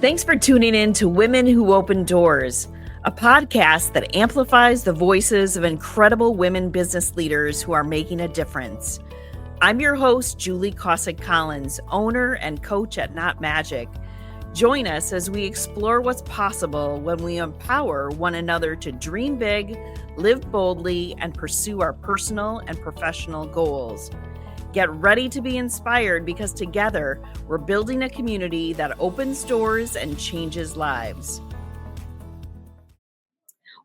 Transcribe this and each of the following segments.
Thanks for tuning in to Women Who Open Doors, a podcast that amplifies the voices of incredible women business leaders who are making a difference. I'm your host, Julie Cossack-Collins, owner and coach at Not Magic. Join us as we explore what's possible when we empower one another to dream big, live boldly, and pursue our personal and professional goals. Get ready to be inspired because together we're building a community that opens doors and changes lives.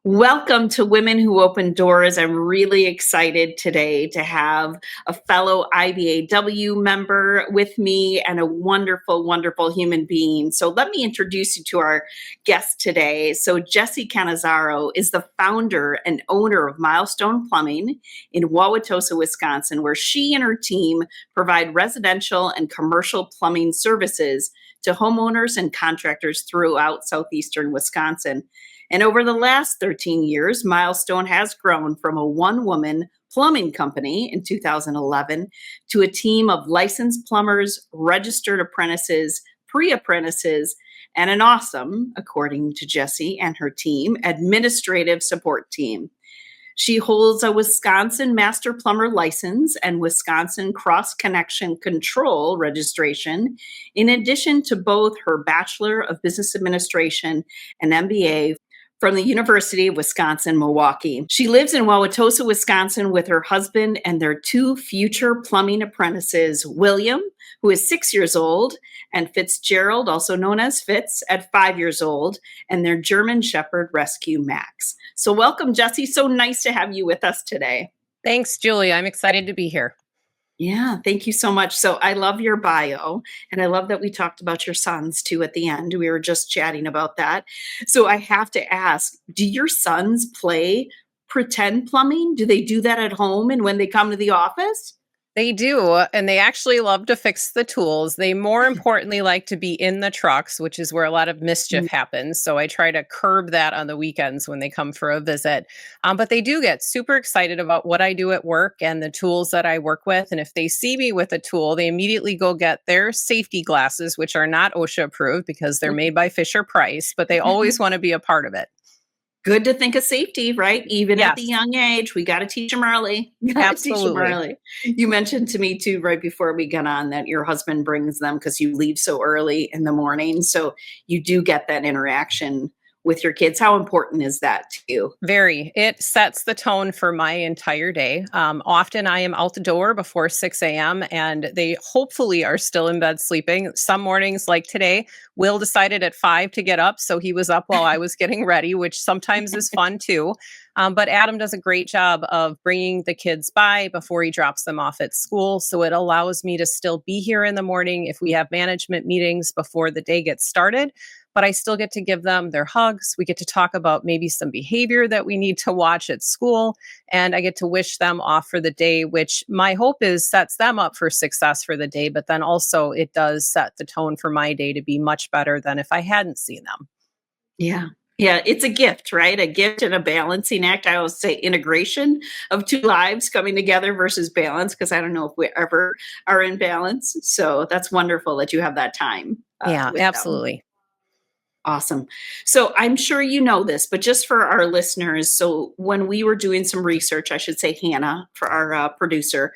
Welcome to Women Who Open Doors. I'm really excited today to have a fellow IBAW member with me and a wonderful, wonderful human being. So let me introduce you to our guest today. So Jessie Cannizzaro is the founder and owner of Milestone Plumbing in Wauwatosa, Wisconsin, where she and her team provide residential and commercial plumbing services to homeowners and contractors throughout southeastern Wisconsin. And over the last 13 years, Milestone has grown from a one-woman plumbing company in 2011 to a team of licensed plumbers, registered apprentices, pre-apprentices, and an awesome, according to Jessie and her team, administrative support team. She holds a Wisconsin Master Plumber license and Wisconsin Cross Connection Control registration, in addition to both her Bachelor of Business Administration and MBA from the University of Wisconsin-Milwaukee. She lives in Wauwatosa, Wisconsin with her husband and their two future plumbing apprentices, William, who is 6 years old, and Fitzgerald, also known as Fitz, at 5 years old, and their German Shepherd Rescue, Max. So welcome, Jessie. So nice to have you with us today. Thanks, Julie. I'm excited to be here. Yeah, thank you so much. So I love your bio, and I love that we talked about your sons too at the end. We were just chatting about that. So I have to ask, do your sons play pretend plumbing? Do they do that at home and when they come to the office? They do, and they actually love to fix the tools. They more importantly like to be in the trucks, which is where a lot of mischief happens. So I try to curb that on the weekends when they come for a visit. But they do get super excited about what I do at work and the tools that I work with. And if they see me with a tool, they immediately go get their safety glasses, which are not OSHA approved because they're made by Fisher Price, but they always want to be a part of it. Good to think of safety, right? Even Yes. at the young age, we got to teach them early. Absolutely. You mentioned to me too, right before we got on, that your husband brings them because you leave so early in the morning. So you do get that interaction with your kids. How important is that to you? Very. It sets the tone for my entire day. Often I am out the door before 6 a.m. and they hopefully are still in bed sleeping. Some mornings like today, Will decided at 5 to get up. So he was up while I was getting ready, which sometimes is fun too. But Adam does a great job of bringing the kids by before he drops them off at school. So it allows me to still be here in the morning if we have management meetings before the day gets started. But I still get to give them their hugs. We get to talk about maybe some behavior that we need to watch at school. And I get to wish them off for the day, which my hope is sets them up for success for the day. But then also it does set the tone for my day to be much better than if I hadn't seen them. Yeah. Yeah, it's a gift, right? A gift and a balancing act. I always say integration of two lives coming together versus balance, because I don't know if we ever are in balance. So that's wonderful that you have that time. Yeah, with them. absolutely. Awesome. So I'm sure you know this, but just for our listeners, so when we were doing some research, I should say Hannah, for our producer,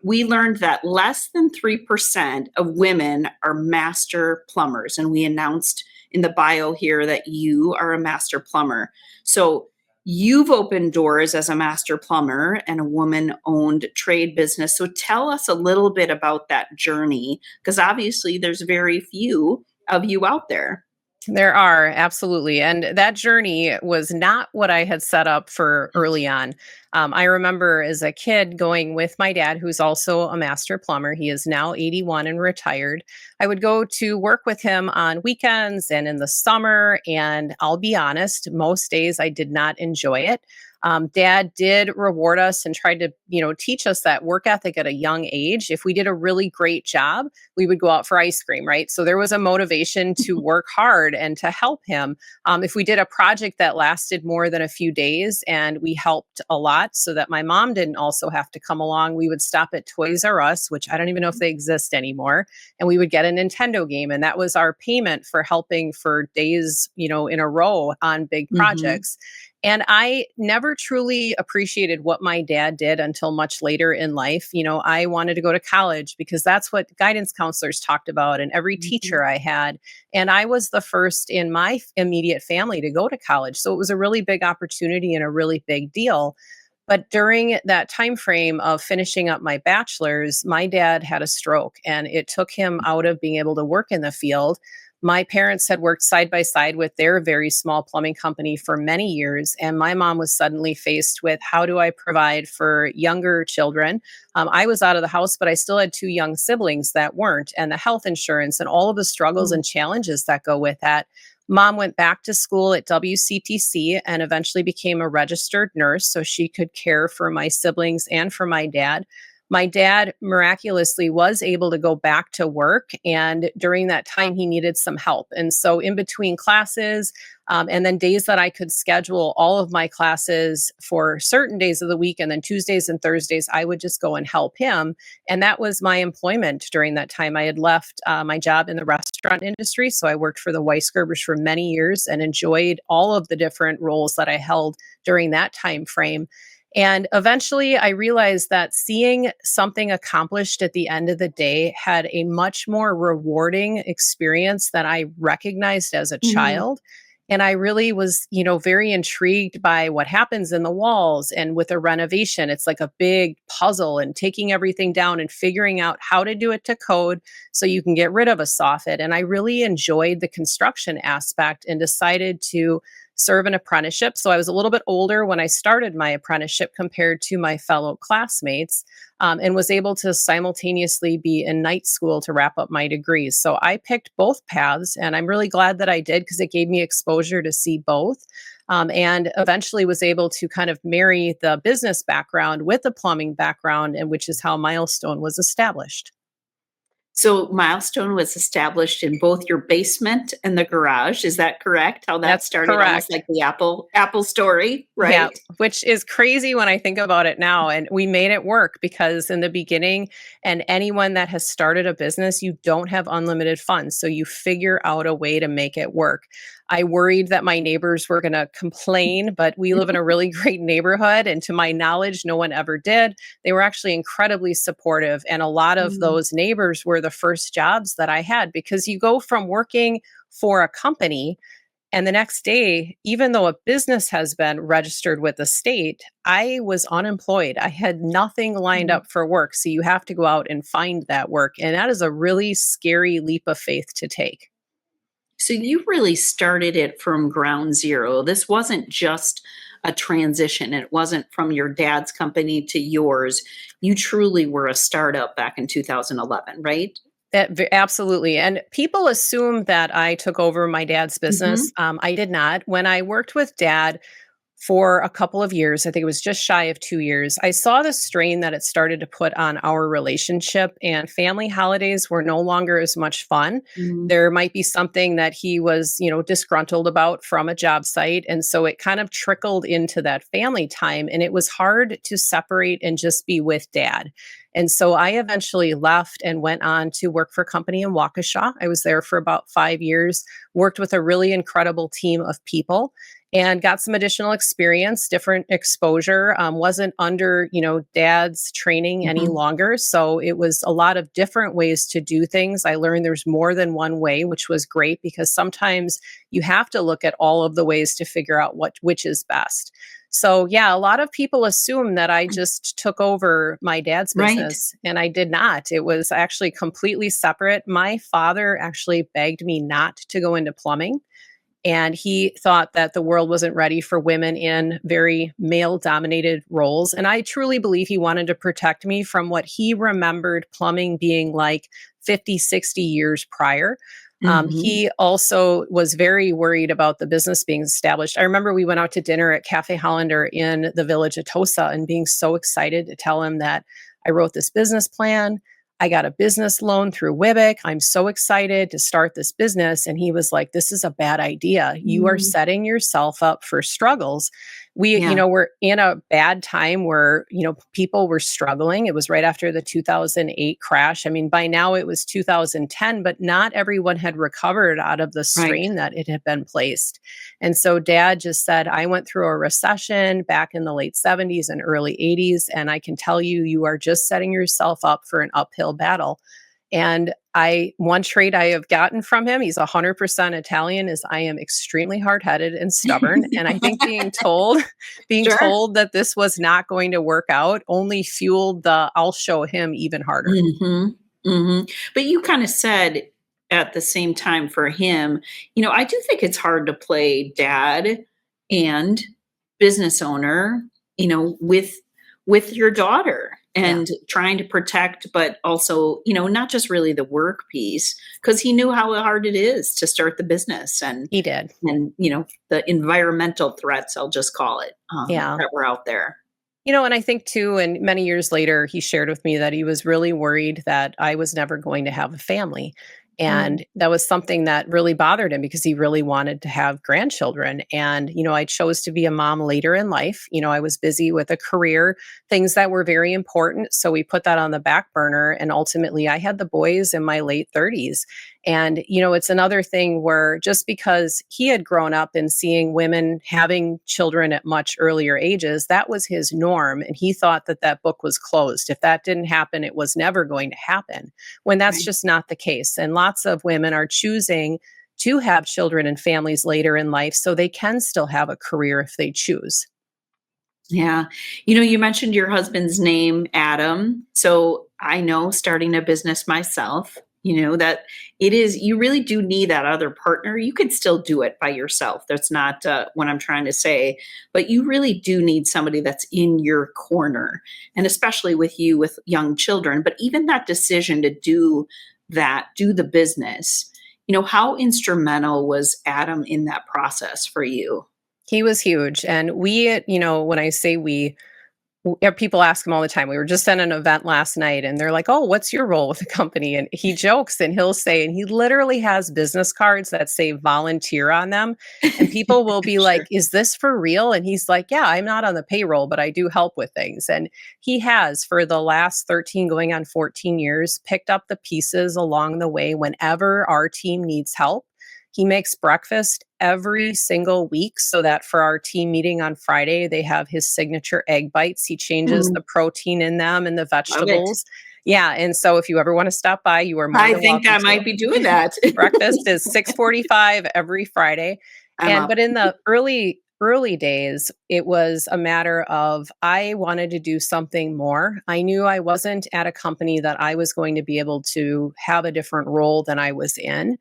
we learned that less than 3% of women are master plumbers. And we announced in the bio here that you are a master plumber. So you've opened doors as a master plumber and a woman-owned trade business. So tell us a little bit about that journey, because obviously there's very few of you out there. There are, absolutely. And that journey was not what I had set up for early on. I remember as a kid going with my dad, who's also a master plumber. He is now 81 and retired. I would go to work with him on weekends and in the summer. And I'll be honest, most days I did not enjoy it. Dad did reward us and tried to, teach us that work ethic at a young age. If we did a really great job, we would go out for ice cream, right? So there was a motivation to work hard and to help him. If we did a project that lasted more than a few days and we helped a lot so that my mom didn't also have to come along, we would stop at Toys R Us, which I don't even know if they exist anymore, and we would get a Nintendo game. And that was our payment for helping for days, in a row on big Mhm. projects. And I never truly appreciated what my dad did until much later in life. I wanted to go to college because that's what guidance counselors talked about and every Mhm. teacher I had. And I was the first in my immediate family to go to college. So it was a really big opportunity and a really big deal. But during that time frame of finishing up my bachelor's, my dad had a stroke and it took him out of being able to work in the field. My parents had worked side by side with their very small plumbing company for many years, and my mom was suddenly faced with, how do I provide for younger children? I was out of the house, but I still had two young siblings that weren't, and the health insurance and all of the struggles Mm. and challenges that go with that. Mom went back to school at WCTC and eventually became a registered nurse so she could care for my siblings and for my dad. My dad miraculously was able to go back to work. And during that time, he needed some help. And so, in between classes, and then days that I could schedule all of my classes for certain days of the week, and then Tuesdays and Thursdays, I would just go and help him. And that was my employment during that time. I had left my job in the restaurant industry. So, I worked for the Weisgerbers for many years and enjoyed all of the different roles that I held during that time frame. And eventually, I realized that seeing something accomplished at the end of the day had a much more rewarding experience than I recognized as a Mhm. child. And I really was, very intrigued by what happens in the walls and with a renovation. It's like a big puzzle and taking everything down and figuring out how to do it to code so you can get rid of a soffit. And I really enjoyed the construction aspect and decided to serve an apprenticeship. So I was a little bit older when I started my apprenticeship compared to my fellow classmates, and was able to simultaneously be in night school to wrap up my degrees. So I picked both paths, and I'm really glad that I did because it gave me exposure to see both. And eventually was able to kind of marry the business background with the plumbing background, and which is how Milestone was established. So Milestone was established in both your basement and the garage. Is that correct? How that That's started, almost correct. like the Apple story, Yeah, right? which is crazy when I think about it now. And we made it work because in the beginning, and anyone that has started a business, you don't have unlimited funds. So you figure out a way to make it work. I worried that my neighbors were going to complain, but we live in a really great neighborhood. And to my knowledge, no one ever did. They were actually incredibly supportive. And a lot of Mm. those neighbors were the first jobs that I had because you go from working for a company and the next day, even though a business has been registered with the state, I was unemployed. I had nothing lined Mm. up for work. So you have to go out and find that work. And that is a really scary leap of faith to take. So you really started it from ground zero. This wasn't just a transition. It wasn't from your dad's company to yours. You truly were a startup back in 2011, right? Absolutely. And people assume that I took over my dad's Mhm. business. I did not. When I worked with dad, for a couple of years. I think it was just shy of 2 years. I saw the strain that it started to put on our relationship, and family holidays were no longer as much fun. Mhm. There might be something that he was, disgruntled about from a job site. And so it kind of trickled into that family time. And it was hard to separate and just be with dad. And so I eventually left and went on to work for a company in Waukesha. I was there for about 5 years, worked with a really incredible team of people and got some additional experience, different exposure. Wasn't under, dad's training any Mhm. longer. So it was a lot of different ways to do things. I learned there's more than one way, which was great because sometimes you have to look at all of the ways to figure out which is best. So yeah, a lot of people assume that I just took over my dad's Right. business, and I did not. It was actually completely separate. My father actually begged me not to go into plumbing, and he thought that the world wasn't ready for women in very male dominated roles. And I truly believe he wanted to protect me from what he remembered plumbing being like 50, 60 years prior. Mhm. He also was very worried about the business being established. I remember we went out to dinner at Cafe Hollander in the village of Tosa and being so excited to tell him that I wrote this business plan. I got a business loan through Wibbick. I'm so excited to start this business. And he was like, this is a bad idea. You are Mm. setting yourself up for struggles. We, Yeah. we're in a bad time where, people were struggling. It was right after the 2008 crash. I mean, by now it was 2010, but not everyone had recovered out of the Right. strain that it had been placed. And so dad just said, I went through a recession back in the late 70s and early 80s. And I can tell you, you are just setting yourself up for an uphill battle. And one trait I have gotten from him, he's 100% Italian, is I am extremely hard-headed and stubborn. And I think being told, being Sure. told that this was not going to work out only fueled the I'll show him even harder. Mhm. Mhm. But you kinda said at the same time for him, I do think it's hard to play dad and business owner, with your daughter Yeah, and trying to protect, but also, not just really the work piece, because he knew how hard it is to start the business he did. and, the environmental threats, I'll just call it, Yeah. that were out there. And I think too, and many years later, he shared with me that he was really worried that I was never going to have a family. Mm. And that was something that really bothered him because he really wanted to have grandchildren. And, I chose to be a mom later in life. I was busy with a career, things that were very important. So we put that on the back burner. And ultimately, I had the boys in my late 30s. And, it's another thing where just because he had grown up in seeing women having children at much earlier ages, that was his norm. And he thought that that book was closed. If that didn't happen, it was never going to happen, when that's Right. just not the case. And lots of women are choosing to have children and families later in life so they can still have a career if they choose. Yeah. You mentioned your husband's name, Adam. So I know starting a business myself, that you really do need that other partner. You could still do it by yourself. That's not what I'm trying to say, but you really do need somebody that's in your corner. And especially with you with young children, but even that decision to do the business, how instrumental was Adam in that process for you? He was huge. And when I say people ask him all the time. We were just at an event last night and they're like, "Oh, what's your role with the company?" And he jokes and he'll say, and he literally has business cards that say volunteer on them. And people will be like, Sure. "Is this for real?" And he's like, "Yeah, I'm not on the payroll, but I do help with things." And he has, for the last 13 going on 14 years, picked up the pieces along the way whenever our team needs help. He makes breakfast every single week so that for our team meeting on Friday, they have his signature egg bites. He changes Mm, the protein in them and the love it. vegetables. Yeah, and so if you ever want to stop by, you are more I than think welcome I might to. be doing that. Breakfast is 6:45 every Friday. I'm And up. but in the early days, it was a matter of I wanted to do something more. I knew I wasn't at a company that I was going to be able to have a different role than I was in.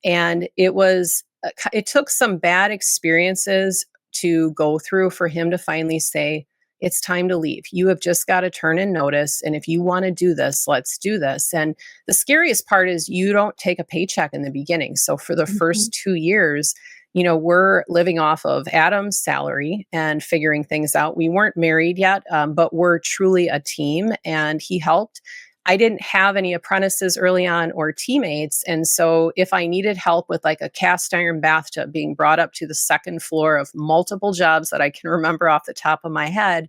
And it took some bad experiences to go through for him to finally say, it's time to leave. You have just got to turn in notice. And if you want to do this, let's do this. And the scariest part is you don't take a paycheck in the beginning. So for the Mhm. first 2 years, we're living off of Adam's salary and figuring things out. We weren't married yet, but we're truly a team, and he helped. I didn't have any apprentices early on or teammates. And so if I needed help with like a cast iron bathtub being brought up to the second floor of multiple jobs that I can remember off the top of my head,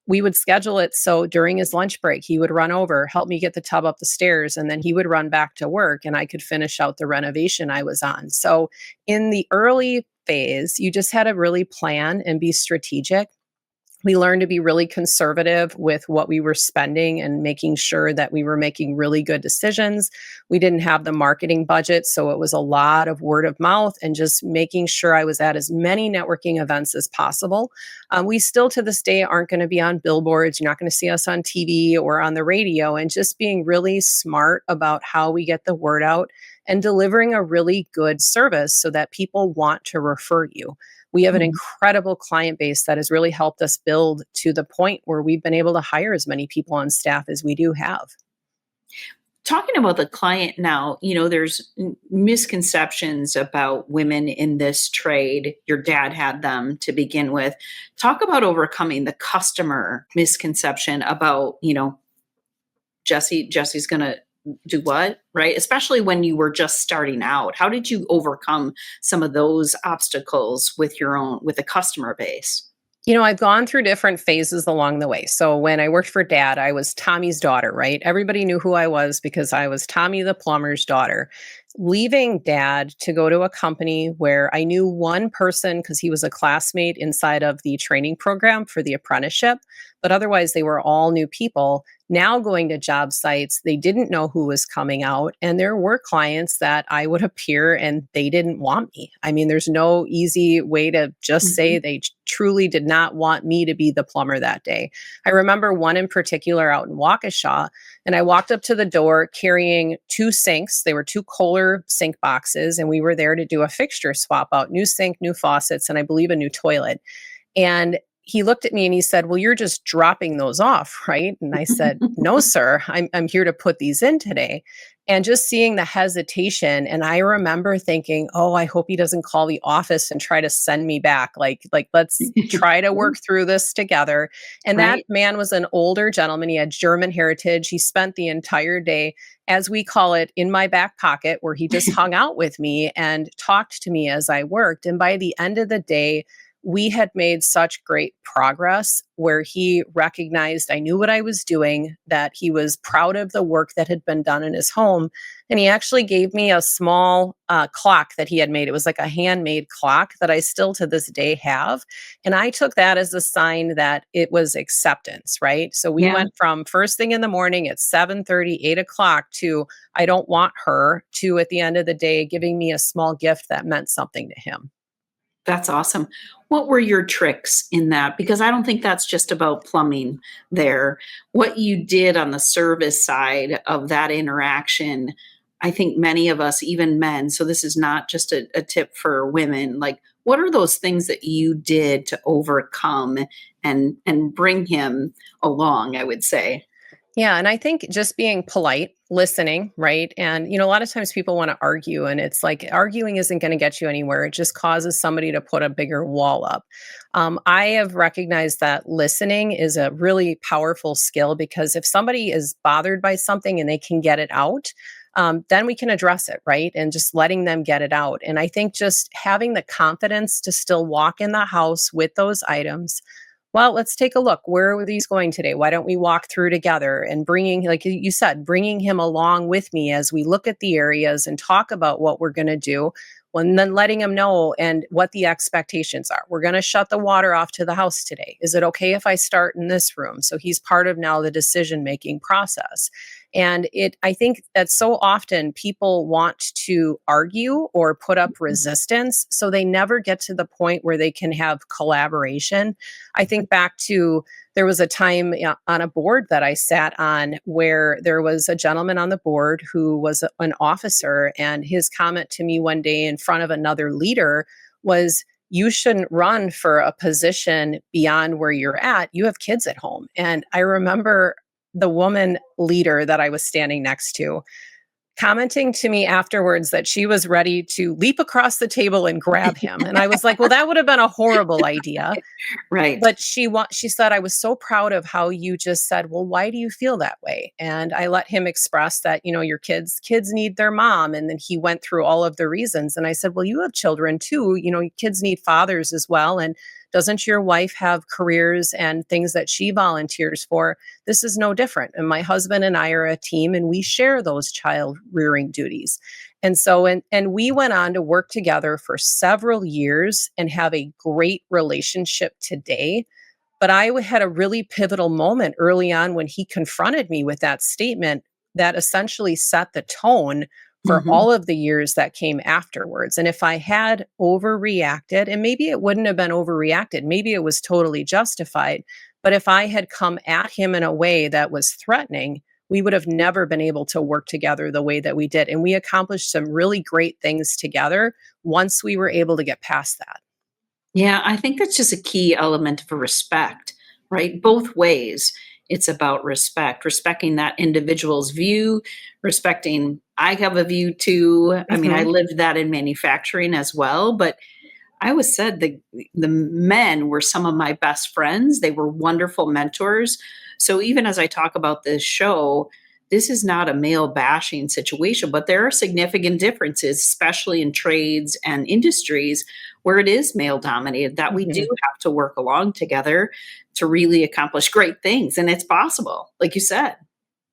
we would schedule it so during his lunch break, he would run over, help me get the tub up the stairs, and then he would run back to work and I could finish out the renovation I was on. So in the early phase, you just had to really plan and be strategic. We learned to be really conservative with what we were spending and making sure that we were making really good decisions. We didn't have the marketing budget, so it was a lot of word of mouth and just making sure I was at as many networking events as possible. We still to this day aren't going to be on billboards. You're not going to see us on TV or on the radio, and just being really smart about how we get the word out and delivering a really good service so that people want to refer you. We have an Mhm. incredible client base that has really helped us build to the point where we've been able to hire as many people on staff as we do have. talking about the client now, there's misconceptions about women in this trade. Your dad had them to begin with. Talk about overcoming the customer misconception about, Jesse's going to do what, right? Especially when you were just starting out. How did you overcome some of those obstacles with the customer base? I've gone through different phases along the way. So when I worked for dad, I was Tommy's daughter, right? Everybody knew who I was because I was Tommy the plumber's daughter. Leaving dad to go to a company where I knew one person because he was a classmate inside of the training program for the apprenticeship, but otherwise they were all new people. Now going to job sites, they didn't know who was coming out. And there were clients that I would appear and they didn't want me. I mean, there's no easy way to just say Mhm. they truly did not want me to be the plumber that day. I remember one in particular out in Waukesha, and I walked up to the door carrying two sinks. They were two Kohler sink boxes, and we were there to do a fixture swap out, new sink, new faucets, and I believe a new toilet. And he looked at me and he said, "Well, you're just dropping those off, right?" And I said, "No, sir, I'm here to put these in today." And just seeing the hesitation, and I remember thinking, "Oh, I hope he doesn't call the office and try to send me back. Like let's try to work through this together." And that Right? man was an older gentleman. He had German heritage. He spent the entire day, as we call it, in my back pocket, where he just hung out with me and talked to me as I worked. And by the end of the day, we had made such great progress where he recognized I knew what I was doing, that he was proud of the work that had been done in his home. And he actually gave me a small clock that he had made. It was like a handmade clock that I still to this day have. And I took that as a sign that it was acceptance, right? So we Yeah. went from first thing in the morning at 7:30, 8 o'clock to I don't want her, to at the end of the day giving me a small gift that meant something to him. That's awesome. What were your tricks in that? Because I don't think that's just about plumbing there. What you did on the service side of that interaction, I think many of us, even men, so this is not just a tip for women, like what are those things that you did to overcome and bring him along, I would say. Yeah, and I think just being polite, listening, right? And a lot of times people want to argue, and it's like arguing isn't going to get you anywhere. It just causes somebody to put a bigger wall up. I have recognized that listening is a really powerful skill because if somebody is bothered by something and they can get it out, then we can address it, right? And just letting them get it out. And I think just having the confidence to still walk in the house with those items. Well, let's take a look. Where are these going today? Why don't we walk through together and bringing, like you said, bringing him along with me as we look at the areas and talk about what we're going to do. Well, and then letting him know and what the expectations are. We're going to shut the water off to the house today. Is it okay if I start in this room? So he's part of now the decision making process. And I think that so often people want to argue or put up resistance. So they never get to the point where they can have collaboration. I think back to there was a time on a board that I sat on where there was a gentleman on the board who was an officer, and his comment to me one day in front of another leader was, "You shouldn't run for a position beyond where you're at. You have kids at home." And I remember the woman leader that I was standing next to commenting to me afterwards that she was ready to leap across the table and grab him. And I was like, well, that would have been a horrible idea. Right. But she said, "I was so proud of how you just said, well, why do you feel that way?" And I let him express that, your kids need their mom. And then he went through all of the reasons. And I said, well, you have children too. Kids need fathers as well. And doesn't your wife have careers and things that she volunteers for? This is no different. And my husband and I are a team and we share those child rearing duties. And so, and we went on to work together for several years and have a great relationship today. But had a really pivotal moment early on when he confronted me with that statement that essentially set the tone for Mhm. all of the years that came afterwards. And if I had overreacted, and maybe it wouldn't have been overreacted, maybe it was totally justified. But if I had come at him in a way that was threatening, we would have never been able to work together the way that we did. And we accomplished some really great things together once we were able to get past that. Yeah, I think that's just a key element for respect, right? Both ways. It's about respect, respecting that individual's view, respecting I have a view too. I mean, I Mhm. lived that in manufacturing as well, but I always said the men were some of my best friends. They were wonderful mentors. So even as I talk about this show, this is not a male bashing situation, but there are significant differences, especially in trades and industries where it is male dominated, that we do Mhm. have to work along together to really accomplish great things. And it's possible, like you said.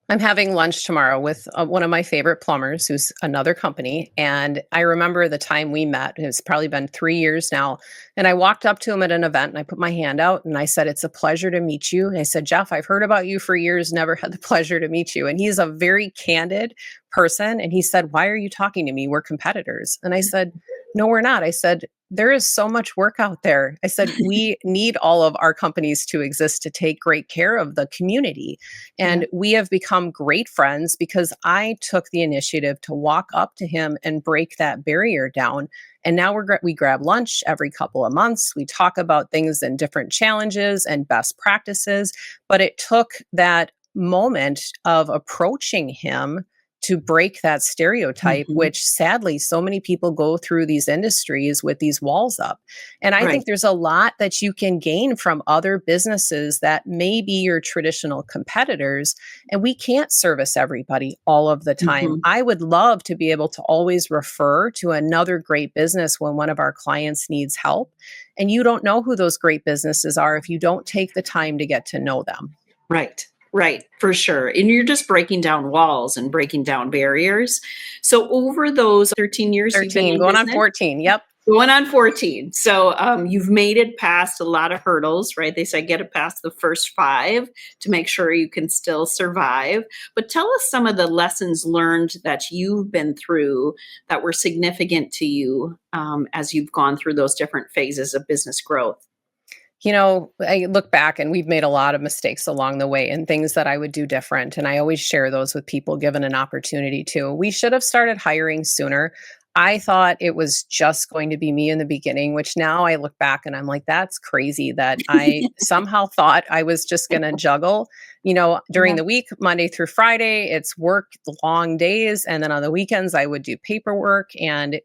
I'm having lunch tomorrow with one of my favorite plumbers, who's another company. And I remember the time we met, it's probably been 3 years now. And I walked up to him at an event and I put my hand out and I said, "It's a pleasure to meet you." And I said, "Jeff, I've heard about you for years, never had the pleasure to meet you." And he's a very candid person. And he said, "Why are you talking to me? We're competitors." And I said, "No, we're not." I said, "There is so much work out there." I said, "We need all of our companies to exist to take great care of the community." Yeah. And we have become great friends because I took the initiative to walk up to him and break that barrier down. And now we grab lunch every couple of months. We talk about things and different challenges and best practices. But it took that moment of approaching him to break that stereotype, Mhm. which sadly so many people go through these industries with these walls up. And I Right. think there's a lot that you can gain from other businesses that may be your traditional competitors. And we can't service everybody all of the time. Mhm. I would love to be able to always refer to another great business when one of our clients needs help. And you don't know who those great businesses are if you don't take the time to get to know them. Right, right, for sure. And you're just breaking down walls and breaking down barriers. So over those 13 years you've been 13, in going on business, 14. Yep. going on 14. So you've made it past a lot of hurdles, right? They say get it past the first five to make sure you can still survive. But tell us some of the lessons learned that you've been through that were significant to you as you've gone through those different phases of business growth. You know, I look back and we've made a lot of mistakes along the way and things that I would do different. And I always share those with people given an opportunity to. We should have started hiring sooner. I thought it was just going to be me in the beginning, which now I look back and I'm like, that's crazy that I somehow thought I was just going to juggle, during Yeah. the week, Monday through Friday, it's work long days. And then on the weekends, I would do paperwork. And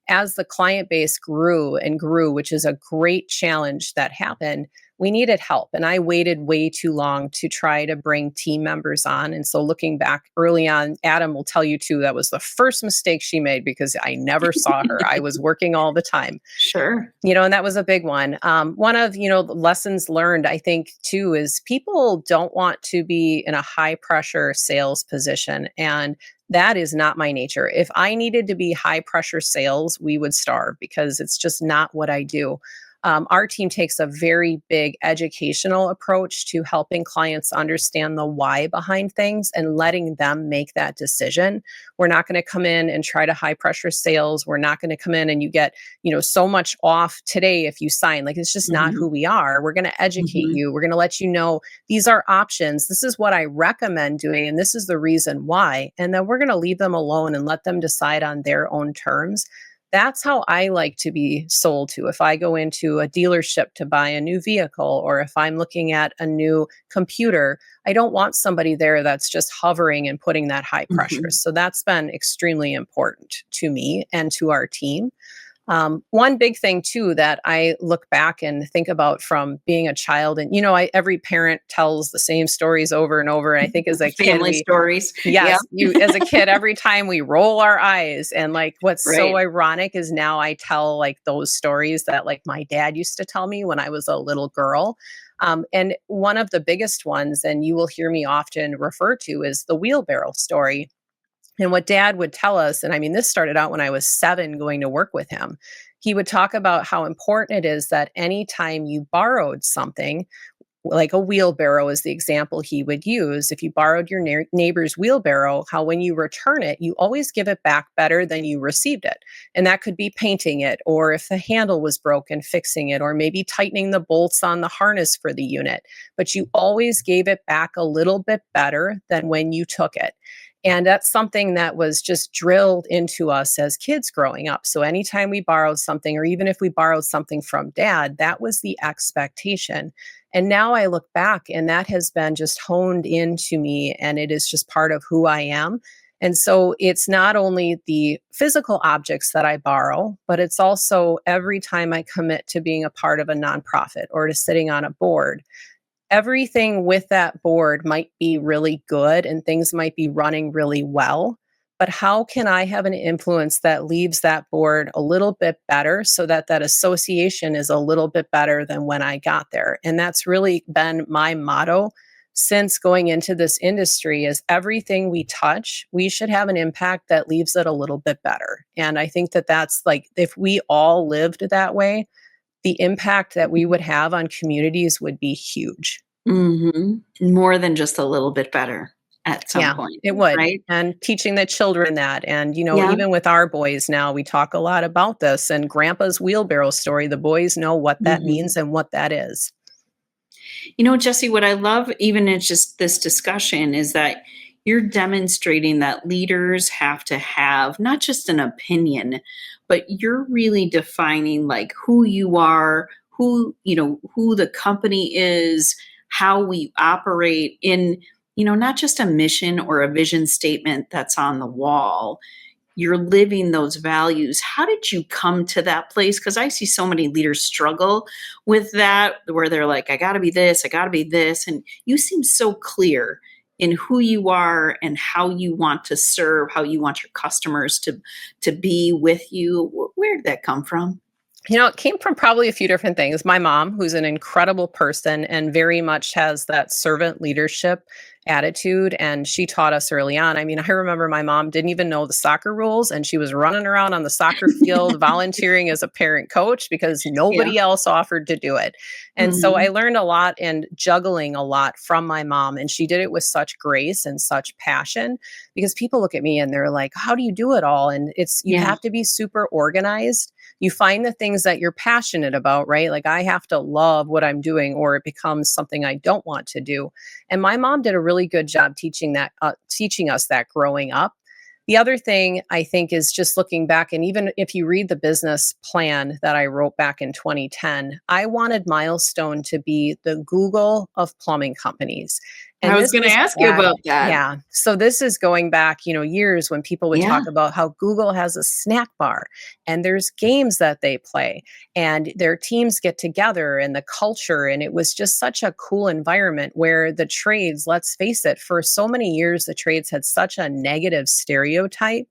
as the client base grew and grew, which is a great challenge that happened, we needed help. And I waited way too long to try to bring team members on. And so looking back early on, Adam will tell you too, that was the first mistake she made because I never saw her. I was working all the time. Sure. And that was a big one. One of, the lessons learned, I think, too, is people don't want to be in a high pressure sales position. And that is not my nature. If I needed to be high pressure sales, we would starve because it's just not what I do. Our team takes a very big educational approach to helping clients understand the why behind things and letting them make that decision. We're not going to come in and try to high pressure sales. We're not going to come in and you get so much off today if you sign. Like, it's just not Mhm. who we are. We're going to educate Mhm. you. We're going to let you know these are options. This is what I recommend doing, and this is the reason why. And then we're going to leave them alone and let them decide on their own terms. That's how I like to be sold to. If I go into a dealership to buy a new vehicle, or if I'm looking at a new computer, I don't want somebody there that's just hovering and putting that high pressure. Mhm. So that's been extremely important to me and to our team. One big thing too that I look back and think about from being a child, and every parent tells the same stories over and over. And I think as a kid, Family stories. Yeah, yes, you as a kid, every time we roll our eyes, and like what's so right. ironic is now I tell like those stories that like my dad used to tell me when I was a little girl. And one of the biggest ones, and you will hear me often refer to, is the wheelbarrow story. And what dad would tell us, and I mean, this started out when I was 7 going to work with him. He would talk about how important it is that anytime you borrowed something, like a wheelbarrow is the example he would use. If you borrowed your neighbor's wheelbarrow, how when you return it, you always give it back better than you received it. And that could be painting it, or if the handle was broken, fixing it, or maybe tightening the bolts on the harness for the unit. But you always gave it back a little bit better than when you took it. And that's something that was just drilled into us as kids growing up. So anytime we borrowed something, or even if we borrowed something from dad, that was the expectation. And now I look back and that has been just honed into me and it is just part of who I am. And so it's not only the physical objects that I borrow, but it's also every time I commit to being a part of a nonprofit or to sitting on a board. Everything with that board might be really good and things might be running really well. But how can I have an influence that leaves that board a little bit better so that that association is a little bit better than when I got there? And that's really been my motto since going into this industry is everything we touch, we should have an impact that leaves it a little bit better. And I think that that's like if we all lived that way, the impact that we would have on communities would be huge. More than just a little bit better at some Yeah, point, it would. right? And teaching the children that. And, Yeah. even with our boys now, we talk a lot about this and grandpa's wheelbarrow story. The boys know what that Mhm. means and what that is. Jesse, what I love, even in just this discussion, is that you're demonstrating that leaders have to have not just an opinion, but you're really defining like who you are, who the company is, how we operate in, not just a mission or a vision statement that's on the wall. You're living those values. How did you come to that place? Because I see so many leaders struggle with that, where they're like, I got to be this, I got to be this. And you seem so clear in who you are and how you want to serve, how you want your customers to be with you. Where did that come from? It came from probably a few different things. My mom, who's an incredible person and very much has that servant leadership attitude, and she taught us early on. I mean, I remember my mom didn't even know the soccer rules, and she was running around on the soccer field volunteering as a parent coach because Yeah. nobody else offered to do it. And so I Hmm. learned a lot and juggling a lot from my mom, and she did it with such grace and such passion because people look at me and they're like, "How do you do it all?" And you Yeah. have to be super organized. You find the things that you're passionate about, right? Like I have to love what I'm doing or it becomes something I don't want to do. And my mom did a really good job teaching us that growing up. The other thing I think is just looking back, and even if you read the business plan that I wrote back in 2010, I wanted Milestone to be the Google of plumbing companies. I And was this going to is ask you back, about that. yeah. So this is going back, years when people would Yeah. talk about how Google has a snack bar and there's games that they play and their teams get together and the culture. And it was just such a cool environment where the trades, let's face it, for so many years, the trades had such a negative stereotype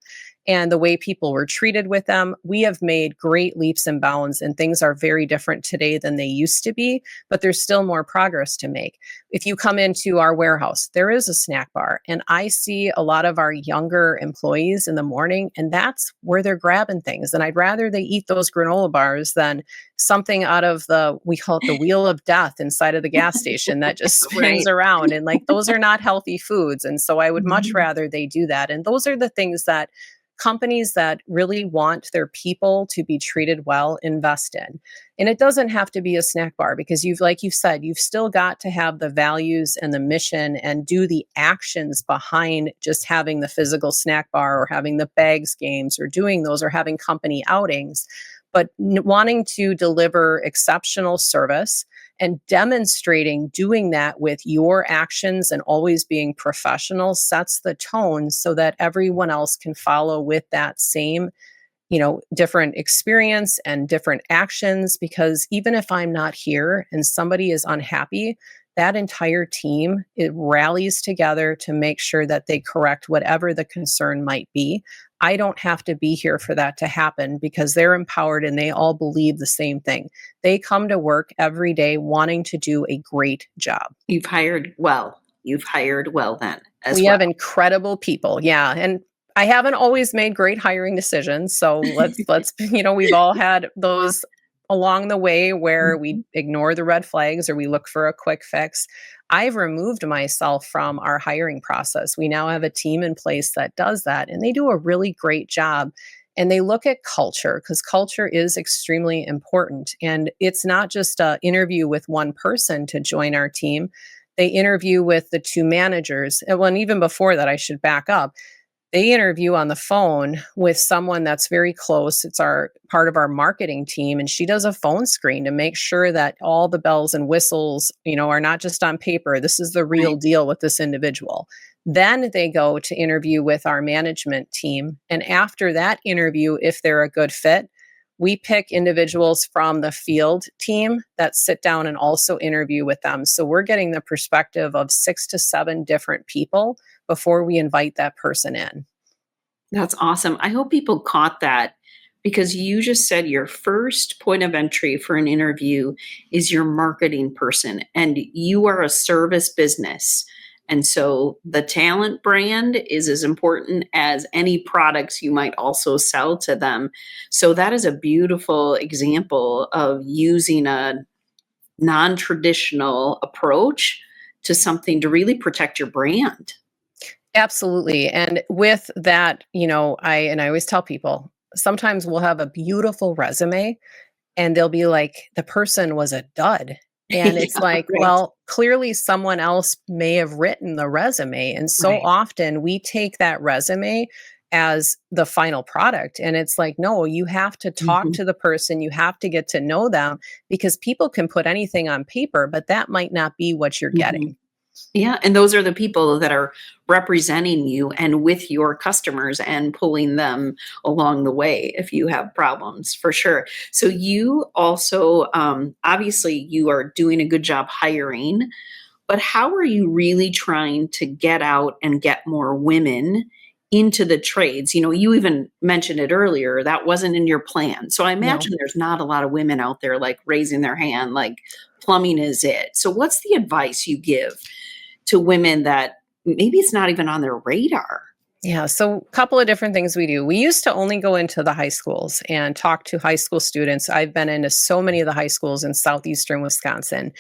and the way people were treated with them. We have made great leaps and bounds, and things are very different today than they used to be, but there's still more progress to make. If you come into our warehouse, there is a snack bar, and I see a lot of our younger employees in the morning, and that's where they're grabbing things. And I'd rather they eat those granola bars than something out of we call it the wheel of death inside of the gas station that just spins Right. around. And like, those are not healthy foods. And so I would much Mhm. rather they do that. And those are the things that companies that really want their people to be treated well invest in. And it doesn't have to be a snack bar because like you said, you've still got to have the values and the mission and do the actions behind just having the physical snack bar or having the bags games or doing those or having company outings. But wanting to deliver exceptional service and demonstrating doing that with your actions and always being professional sets the tone so that everyone else can follow with that same different experience and different actions. Because even if I'm not here and somebody is unhappy, that entire team, it rallies together to make sure that they correct whatever the concern might be. I don't have to be here for that to happen because they're empowered and they all believe the same thing. They come to work every day wanting to do a great job. You've hired well. You've hired well then as We have well. incredible people. Yeah, and I haven't always made great hiring decisions, so let's we've all had those along the way where we Mhm. ignore the red flags or we look for a quick fix. I've removed myself from our hiring process. We now have a team in place that does that and they do a really great job. And they look at culture because culture is extremely important. And it's not just an interview with one person to join our team. They interview with the two managers. And even before that, I should back up. They interview on the phone with someone that's very close. It's our part of our marketing team, and she does a phone screen to make sure that all the bells and whistles, are not just on paper. This is the real Right. deal with this individual. Then they go to interview with our management team, and after that interview, if they're a good fit, we pick individuals from the field team that sit down and also interview with them. So we're getting the perspective of 6 to 7 different people before we invite that person in. That's awesome. I hope people caught that because you just said your first point of entry for an interview is your marketing person, and you are a service business. And so the talent brand is as important as any products you might also sell to them. So that is a beautiful example of using a non traditional approach to something to really protect your brand. Absolutely. And with that, I always tell people, sometimes we'll have a beautiful resume and they'll be like, the person was a dud. And it's Yeah, like, right. well, clearly someone else may have written the resume. And so Right. often we take that resume as the final product. And it's like, no, you have to talk Mhm. to the person, you have to get to know them, because people can put anything on paper, but that might not be what you're Mhm. getting. Yeah, and those are the people that are representing you and with your customers and pulling them along the way if you have problems, for sure. So you also, obviously, you are doing a good job hiring, but how are you really trying to get out and get more women into the trades? You even mentioned it earlier, that wasn't in your plan. So I No. imagine there's not a lot of women out there like raising their hand, like plumbing is it. So what's the advice you give to women that maybe it's not even on their radar? Yeah, so a couple of different things we do. We used to only go into the high schools and talk to high school students. I've been into so many of the high schools in southeastern Wisconsin.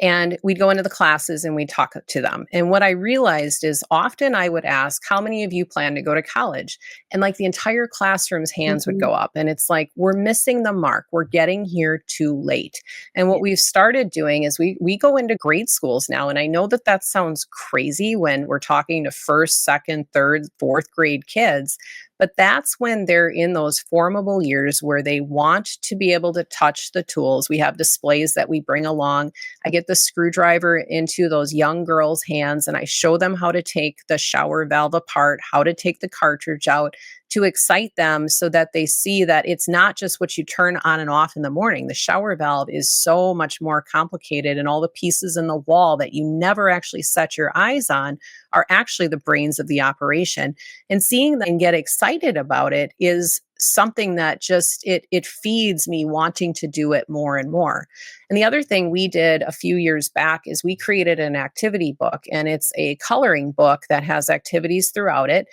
And we'd go into the classes and we'd talk to them. And what I realized is often I would ask, how many of you plan to go to college? And like the entire classroom's hands would Mhm. go up. And it's like, we're missing the mark. We're getting here too late. And Yeah. what we've started doing is we go into grade schools now. And I know that that sounds crazy when we're talking to first, second, third, fourth grade kids, but that's when they're in those formable years where they want to be able to touch the tools. We have displays that we bring along. I get the screwdriver into those young girls' hands and I show them how to take the shower valve apart, how to take the cartridge out, to excite them so that they see that it's not just what you turn on and off in the morning. The shower valve is so much more complicated, and all the pieces in the wall that you never actually set your eyes on are actually the brains of the operation. And seeing them get excited about it is something that just it feeds me wanting to do it more and more. And the other thing we did a few years back is we created an activity book, and it's a coloring book that has activities throughout it.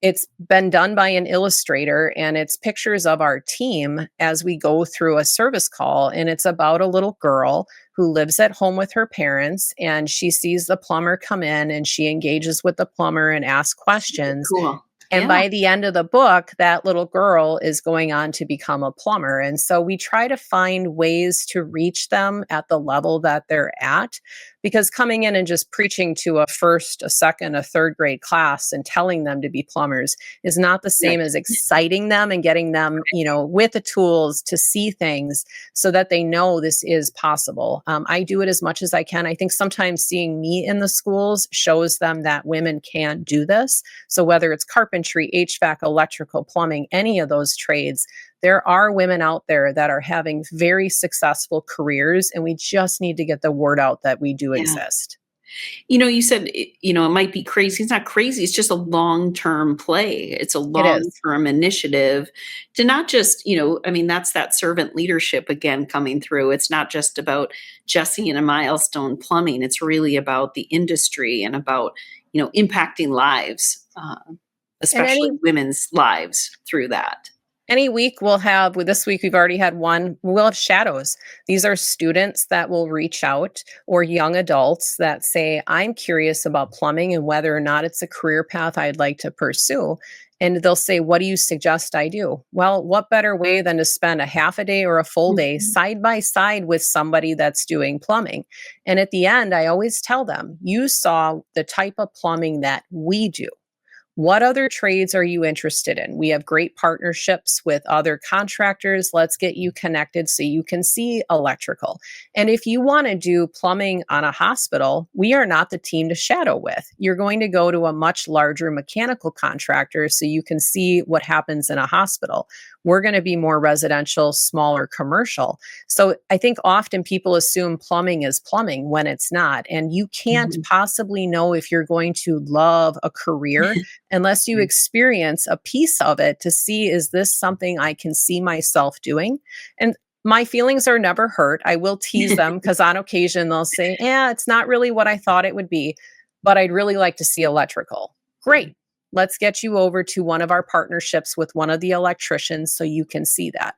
It's been done by an illustrator, and it's pictures of our team as we go through a service call. And it's about a little girl who lives at home with her parents, and she sees the plumber come in and she engages with the plumber and asks Super questions. cool. And Yeah. by the end of the book, that little girl is going on to become a plumber. And so we try to find ways to reach them at the level that they're at. Because coming in and just preaching to a first, a second, a third grade class and telling them to be plumbers is not the Right. same as exciting them and getting them, with the tools to see things so that they know this is possible. I do it as much as I can. I think sometimes seeing me in the schools shows them that women can do this. So whether it's carpentry, HVAC, electrical, plumbing, any of those trades, there are women out there that are having very successful careers, and we just need to get the word out that we do Yeah. exist. You said it might be crazy. It's not crazy. It's just a long-term play. It's a It is. long-term initiative to not just, I mean, that's that servant leadership again coming through. It's not just about Jessie and a Milestone Plumbing. It's really about the industry and about, impacting lives, And especially women's lives through that. any week we'll have, with this week we've already had one, we'll have shadows. These are students that will reach out, or young adults that say, I'm curious about plumbing and whether or not it's a career path I'd like to pursue. And they'll say, what do you suggest I do? Well, what better way than to spend a half a day or a full day Mhm. side by side with somebody that's doing plumbing? And at the end, I always tell them, you saw the type of plumbing that we do. What other trades are you interested in? We have great partnerships with other contractors. Let's get you connected so you can see electrical. And if you want to do plumbing on a hospital, we are not the team to shadow with. You're going to go to a much larger mechanical contractor so you can see what happens in a hospital. We're going to be more residential, smaller commercial. So I think often people assume plumbing is plumbing when it's not. And you can't Mhm. possibly know if you're going to love a career unless you experience a piece of it to see, is this something I can see myself doing? And my feelings are never hurt. I will tease them because on occasion they'll say, yeah, it's not really what I thought it would be, but I'd really like to see electrical. Great. Let's get you over to one of our partnerships with one of the electricians so you can see that.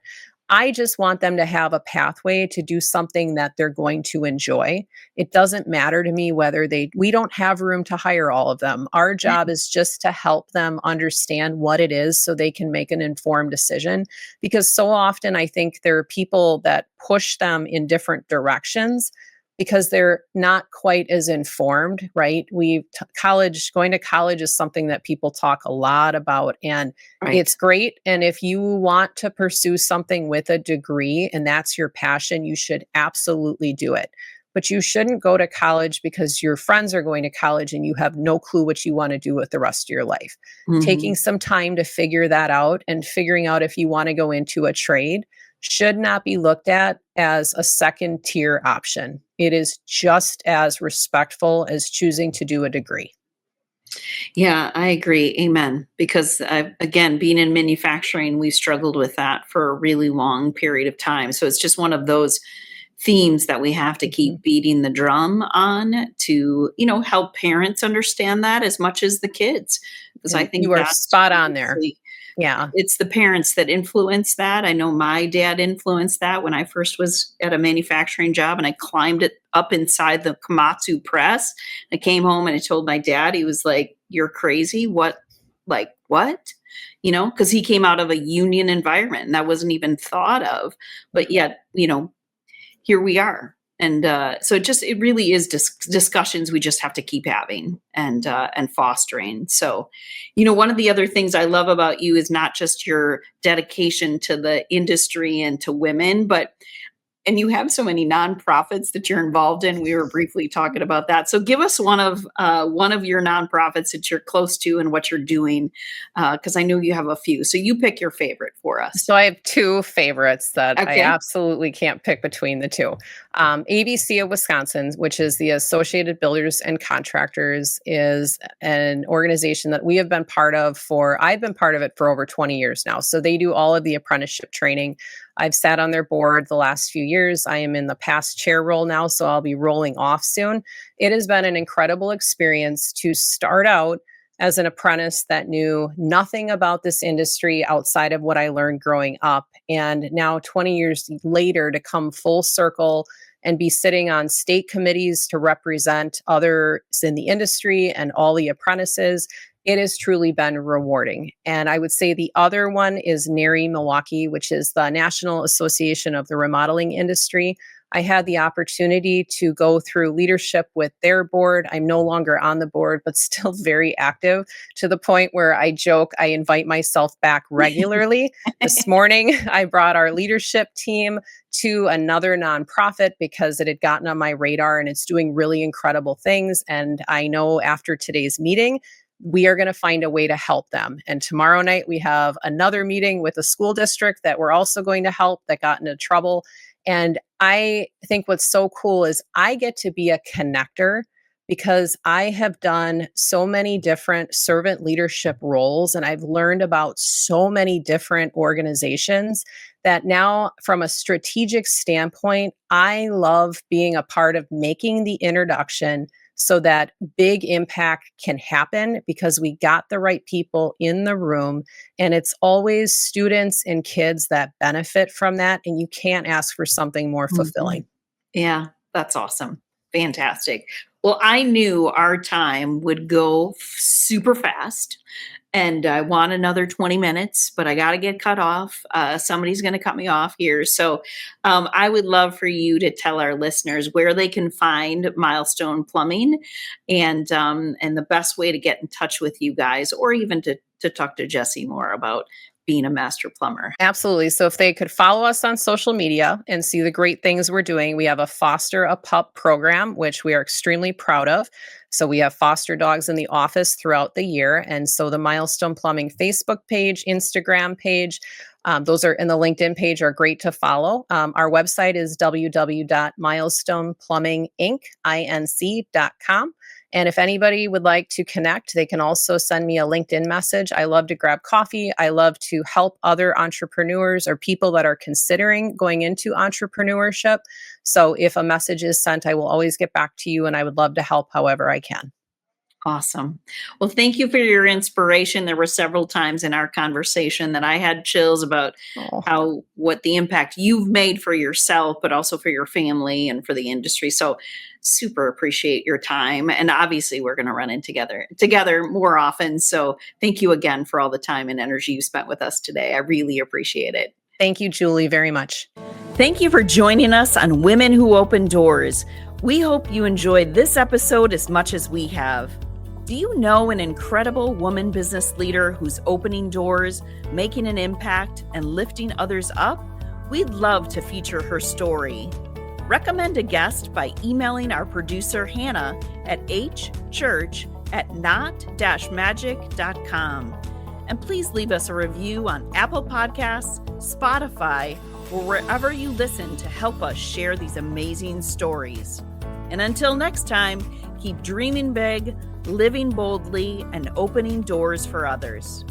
I just want them to have a pathway to do something that they're going to enjoy. It doesn't matter to me whether we don't have room to hire all of them. Our job is just to help them understand what it is so they can make an informed decision. Because so often I think there are people that push them in different directions because they're not quite as informed, right? Going to college is something that people talk a lot about, and Right. it's great. And if you want to pursue something with a degree and that's your passion, you should absolutely do it. But you shouldn't go to college because your friends are going to college and you have no clue what you want to do with the rest of your life. Taking Mhm. some time to figure that out and figuring out if you want to go into a trade should not be looked at as a second tier option. It is just as respectful as choosing to do a degree. Yeah, I agree. Amen. Because again, being in manufacturing, we struggled with that for a really long period of time. So it's just one of those themes that we have to Mhm. keep beating the drum on to, help parents understand that as much as the kids. Because I And think you are that's spot on there. mostly Yeah. it's the parents that influence that. I know my dad influenced that when I first was at a manufacturing job and I climbed it up inside the Komatsu press. I came home and I told my dad, he was like, "You're crazy. What? Like, what?" Because he came out of a union environment and that wasn't even thought of. But yet, here we are. And so it really is discussions we just have to keep having and fostering. So, one of the other things I love about you is not just your dedication to the industry and to women, but and you have so many nonprofits that you're involved in. We were briefly talking about that. So give us one of your nonprofits that you're close to and what you're doing, because I know you have a few. So you pick your favorite for us. So I have two favorites that I Okay. absolutely can't pick between the two. ABC of Wisconsin, which is the Associated Builders and Contractors, is an organization that we have been part of I've been part of it for over 20 years now. So they do all of the apprenticeship training. I've sat on their board the last few years. I am in the past chair role now, so I'll be rolling off soon. It has been an incredible experience to start out as an apprentice that knew nothing about this industry outside of what I learned growing up. And now, 20 years later, to come full circle and be sitting on state committees to represent others in the industry and all the apprentices, it has truly been rewarding. And I would say the other one is NARI Milwaukee, which is the National Association of the Remodeling Industry. I had the opportunity to go through leadership with their board. I'm no longer on the board, but still very active to the point where I joke I invite myself back regularly. This morning, I brought our leadership team to another nonprofit because it had gotten on my radar and it's doing really incredible things. And I know after today's meeting, we are going to find a way to help them. And tomorrow night, we have another meeting with a school district that we're also going to help that got into trouble. And I think what's so cool is I get to be a connector because I have done so many different servant leadership roles and I've learned about so many different organizations that now, from a strategic standpoint, I love being a part of making the introduction so that big impact can happen because we got the right people in the room. And it's always students and kids that benefit from that. And you can't ask for something more Mhm. fulfilling. Yeah, that's awesome. Fantastic. Well, I knew our time would go super fast. and I want another 20 minutes, but I got to get cut off. Somebody's going to cut me off here. So I would love for you to tell our listeners where they can find Milestone Plumbing and the best way to get in touch with you guys, or even to talk to Jessie more about being a master plumber. Absolutely. So if they could follow us on social media and see the great things we're doing, we have a Foster a Pup program, which we are extremely proud of. So we have foster dogs in the office throughout the year. And so the Milestone Plumbing Facebook page, Instagram page, those are in the LinkedIn page are great to follow. Our website is www.milestoneplumbinginc.com. And if anybody would like to connect, they can also send me a LinkedIn message. I love to grab coffee. I love to help other entrepreneurs or people that are considering going into entrepreneurship. So if a message is sent, I will always get back to you, and I would love to help however I can. Awesome. Well, thank you for your inspiration. There were several times in our conversation that I had chills about what the impact you've made for yourself, but also for your family and for the industry. So super appreciate your time. And obviously we're going to run in together more often. So thank you again for all the time and energy you spent with us today. I really appreciate it. Thank you, Julie, very much. Thank you for joining us on Women Who Open Doors. We hope you enjoyed this episode as much as we have. Do you know an incredible woman business leader who's opening doors, making an impact, and lifting others up? We'd love to feature her story. Recommend a guest by emailing our producer, Hannah, at hchurch@not-magic.com. And please leave us a review on Apple Podcasts, Spotify, or wherever you listen to help us share these amazing stories. And until next time, keep dreaming big, living boldly, and opening doors for others.